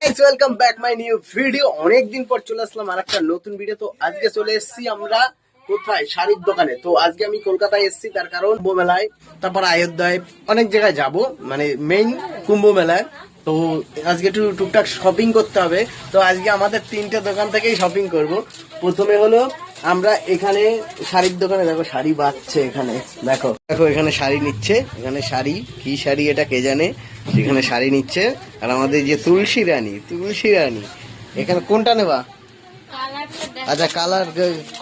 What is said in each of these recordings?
Welcome back my new video. অনেকদিন পর চলে আসলাম আর একটা নতুন ভিডিও। তো আজকে চলে এসেছি আমরা কোথায়, শাড়ির দোকানে। তো আজকে আমি কলকাতায় এসেছি, তার কারণ কুম্ভ মেলায়, তারপর অযোধ্যায়, অনেক জায়গায় যাব, মানে মেইন কুম্ভ মেলায়। তো আজকে একটু টুকটাক শপিং করতে হবে। তো আজকে আমাদের তিনটে দোকান থেকেই শপিং করব। প্রথমে হলো আমরা এখানে শাড়ির দোকানে, দেখো শাড়ি বাঁচছে এখানে, দেখো দেখো এখানে শাড়ি নিচ্ছে, এখানে শাড়ি কি শাড়ি এটা কে জানে, সেখানে শাড়ি নিচ্ছে। আর আমাদের যে তুলসী রানী এখানে কোনটা নেবা? আচ্ছা, কালার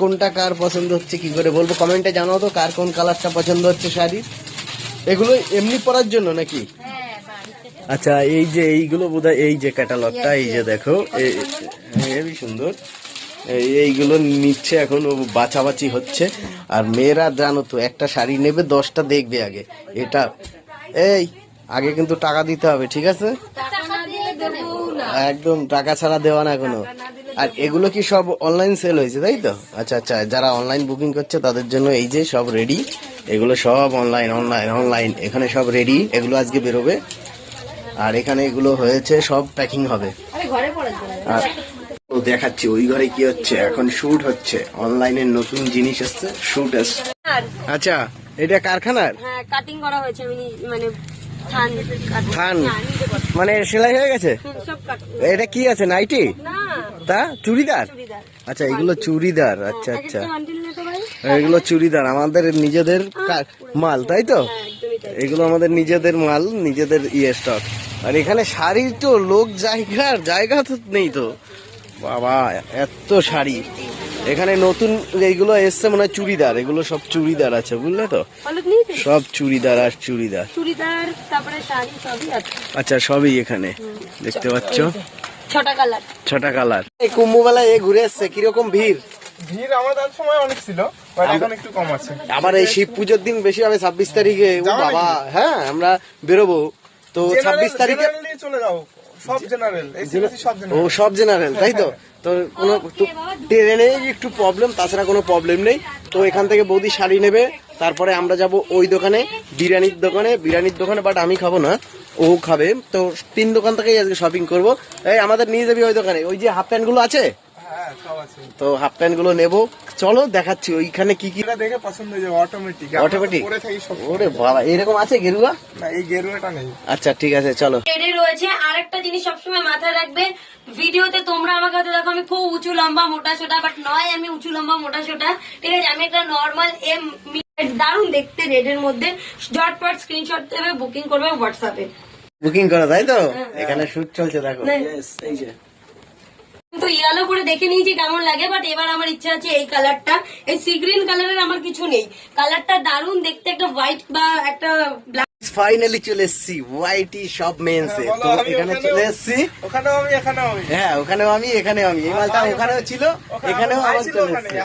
কোনটা কার পছন্দ হচ্ছে কি করে বলবো, কমেন্টে জানাও তো কার কোন কালারটা পছন্দ হচ্ছে শাড়ি। এগুলো এমনি পরার জন্য নাকি? আচ্ছা, এই যে এইগুলো বোধহয় এই যে ক্যাটালগটা, এই যে দেখো হেবি সুন্দর। এইগুলো নিচ্ছে, এখন বাছাবাছি হচ্ছে। আর মেয়েরা জানো তো, একটা শাড়ি নেবে 10টা দেখবে আগে। এটা এই আগে কিন্তু টাকা দিতে হবে, ঠিক আছে? একদম টাকা ছাড়া দেওয়া না কোনো। আর এগুলো কি সব অনলাইন সেল হয়েছে, তাই তো? আচ্ছা আচ্ছা, যারা অনলাইন বুকিং করছে তাদের জন্য এই যে সব রেডি, এগুলো সব অনলাইন এখানে সব রেডি, এগুলো আজকে বেরোবে। আর এখানে এগুলো হয়েছে, সব প্যাকিং হবে। আর ও দেখাচ্ছি ওই ঘরে কি হচ্ছে, এখন শুট হচ্ছে, অনলাইনের নতুন জিনিস আসছে, শুট আসছে। আচ্ছা, এটা কারখানার? হ্যাঁ, কাটিং করা হয়েছে, মানে থান মানে সেলাই হয়ে গেছে। এটা কি আছে, নাইটি? তা চুড়িদার? আচ্ছা, এগুলো চুড়িদার। আচ্ছা আচ্ছা, এগুলো চুড়িদার, আমাদের নিজেদের মাল, তাই তো? এগুলো আমাদের নিজেদের মাল, নিজেদের স্টক। আর এখানে শাড়ির তো লোক জায়গা তো নেই তো বাবা, এত শাড়ি। এখানে নতুন এইগুলো এসছে মনে হয় চুড়িদার, এগুলো সব চুড়িদার আছে, বুঝলে তো? সব চুড়িদার আর চুড়িদার, তারপরে শাড়ি সবই আছে। আচ্ছা, সবই এখানে দেখতে পাচ্ছ, ছটা কালার। এই কুম্ভ মেলায় ঘুরে এসছে, কিরকম ভিড়? আমাদের সময় অনেক ছিল, এখন একটু কম আছে। আবার এই শিব পুজোর দিন বেশি হবে, 26 তারিখে। ও বাবা, হ্যাঁ আমরা বেরোবো তো 26 তারিখে। চলে যাও, সব জেনারেল, ও সব জেনারেল, তাই তো? তো কোনো ট্রেনে একটু প্রবলেম, তাছাড়া কোনো প্রবলেম নেই। তো এখান থেকে বৌদি শাড়ি নেবে, তারপরে আমরা যাব ওই দোকানে, বিরিয়ানির দোকানে। বাট আমি খাবো না, ও খাবে। তো 3 দোকান থেকেই আজকে শপিং করবো। এই আমাদের নিয়ে যাবি ওই দোকানে, ওই যে হাফ প্যান্ট গুলো আছে, তো হাফ প্যান্ট গুলো নেবো। চলো দেখাচ্ছি ওইখানে কি কি দেখে পছন্দ হয়েছে। অটোমেটিক। ওরে বাবা, এরকম আছে গেরুয়া? না, এই গেরুয়াটা নেই। আচ্ছা ঠিক আছে, চলো। রেডি রয়েছে। আরেকটা জিনিস সবসময় মাথায় রাখবে, ভিডিওতে তোমরা আমাকে হয়তো দেখো আমি খুব উঁচু লম্বা মোটা সোটা, বাট নয় আমি উঁচু লম্বা মোটা সোটা, ঠিক আছে? আমি একটা নর্মাল দারুণ দেখতে, রেডের মধ্যে। ঝটপট স্ক্রিনশট দেবে, বুকিং করবে হোয়াটসঅ্যাপে। বুকিং করো, তাই তো? এখানে শুট চলছে, দেখো। এই যে তো ইয়েলো করে দেখে নিয়েছি কেমন লাগে, বাট এবার আমার ইচ্ছা আছে এই কালারটা, এই সি গ্রিন কালারের আমার কিছু নেই, কালারটা দারুণ দেখতে, একটা হোয়াইট বা একটা ব্ল্যাক। ফাইনালি চলে এসেছি ওয়াইটি সব মেন্সে। তো এখানে চলে এসেছি, ওখানেও আমি, এখানেও আমি। হ্যাঁ, ওখানেও আমি, এখানেও আমি। এই মালটা ওখানেও ছিল, এখানেও আমার চলে এসেছে।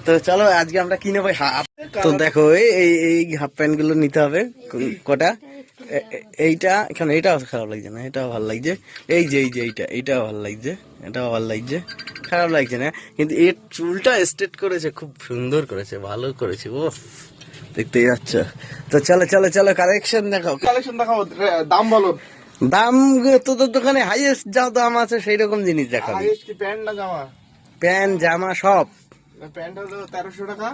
তো চলো আজকে আমরা কি নেবো। তো দেখো এই হাফ প্যান্ট গুলো নিতে হবে কটা। এইটা এখানে, এটাও খারাপ লাগছে না, এটাও ভালো লাগছে। এই যে এইটাও ভালো লাগছে, এটাও ভালো লাগছে, খারাপ লাগছে না। কিন্তু এর চুলটা স্ট্রেট করেছে, খুব সুন্দর করেছে, ভালো করেছে। ও দেখতেই যাচ্ছ। তো চলো কালেকশন দেখাও। দাম বলো। দাম তোদের দোকানে হাইয়েস্ট যা দাম আছে সেই রকম জিনিস দেখাবি। হাইয়েস্ট কি প্যান্ট না জামা? প্যান্ট জামা সব। প্যান্ট হলো 1300 টাকা।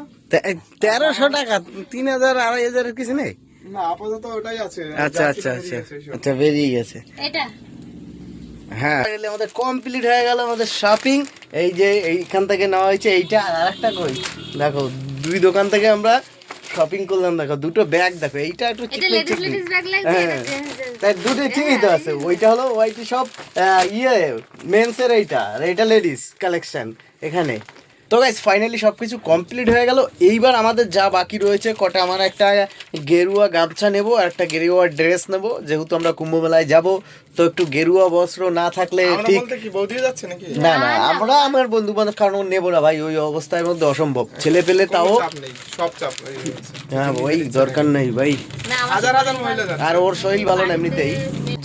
1300 টাকা? 3000 2500 কিছু নেই? না, আপাতত ওটাই আছে। আচ্ছা বেরিয়ে গেছে এটা। হ্যাঁ, আমাদের কমপ্লিট হয়ে গেল আমাদের শপিং। এই যে এইখান থেকে নেওয়া হয়েছে এইটা, আর একটা কই দেখো, 2 দোকান থেকে আমরা শপিং করলাম। দেখো দুটো ব্যাগ, দেখো এইটা একটু তাই দুটো ঠিকই তো আছে। ওইটা হলো ওয়াইটি সব মেন্সের, এইটা আর এইটা লেডিস কালেকশন এখানে। তো গাইস ফাইনালি সবকিছু কমপ্লিট হয়ে গেল। এইবার আমাদের যা বাকি রয়েছে কটা, আমার একটা গেরুয়া গামছা নেবো আর একটা গেরুয়া ড্রেস নেবো, যেহেতু আমরা কুম্ভ মেলায় যাবো। তো একটু গেরুয়া বস্ত্র না থাকলে ঠিক না, আমরা আমার বন্ধু বান্ধব কারণ নেবো না ভাই, ওই অবস্থার মধ্যে অসম্ভব। ছেলে পেলে তাও হ্যাঁ ওই দরকার নেই ভাই, আর ওর শরীর ভালো না এমনিতেই।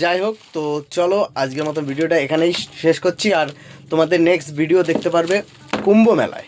যাই হোক, তো চলো আজকের মতো ভিডিওটা এখানেই শেষ করছি। আর তোমাদের নেক্সট ভিডিও দেখতে পারবে কুম্ভ মেলায়।